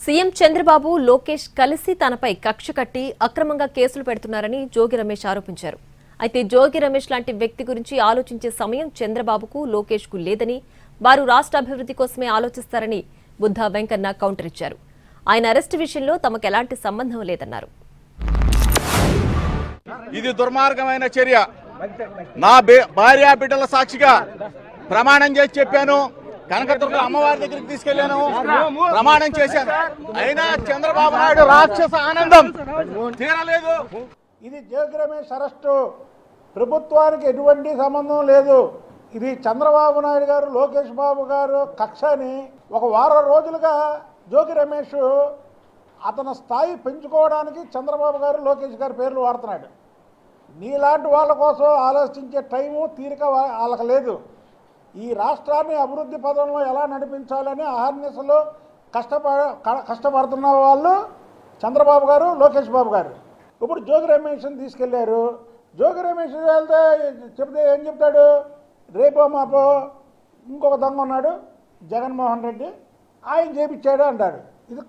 CM Chandrababu Lokesh కలిసి తనపై కక్ష కట్టి అక్రమంగా కేసులు పెడుతున్నారని జోగి రమేష్ ఆరోపించారు. అయితే జోగి రమేష్ లాంటి వ్యక్తి గురించి ఆలోచించే సమయం చంద్రబాబుకు లోకేష్కు లేదని, వారు రాష్ట్ర అభివృద్ధి కోసమే ఆలోచిస్తారని బుద్ధా వెంకన్న కౌంటర్ ఇచ్చారు. ఆయన అరెస్టు విషయంలో తమకు ఎలాంటి సంబంధం లేదన్నారు. ఇది దుర్మార్గమైన చర్య. నా భార్య బిడ్డల సాక్షిగా ప్రమాణం చేసి చెప్పాను. కనకదుర్గ అమ్మవారి దగ్గరికి తీసుకెళ్లాను, ప్రమాణం చేశాను. అయినా చంద్రబాబు నాయుడు రాక్షస ఆనందం తీరలేదు. ఇది జోగి రమేష్ అరెస్టు ప్రభుత్వానికి ఎటువంటి సంబంధం లేదు. ఇది చంద్రబాబు నాయుడు గారు, లోకేష్ బాబు గారు కక్ష అని ఒక వారం రోజులుగా జోగి రమేష్ అతని స్థాయి పెంచుకోవడానికి చంద్రబాబు గారు, లోకేష్ గారి పేర్లు వాడుతున్నాడు. నీలాంటి వాళ్ళ కోసం ఆలోచించే టైము, తీరిక వాళ్ళకి లేదు. ఈ రాష్ట్రాన్ని అభివృద్ధి పదంలో ఎలా నడిపించాలని అహర్నిశలో కష్టపడుతున్న వాళ్ళు చంద్రబాబు గారు, లోకేష్ బాబు గారు. ఇప్పుడు జోగి రమేష్ని తీసుకెళ్లారు. జోగి రమేష్ వెళ్తే చెప్తే ఏం చెప్తాడు? రేపో మాపో ఇంకొక దొంగ ఉన్నాడు జగన్మోహన్ రెడ్డి, ఆయన చేపించాడు అంటాడు. ఇది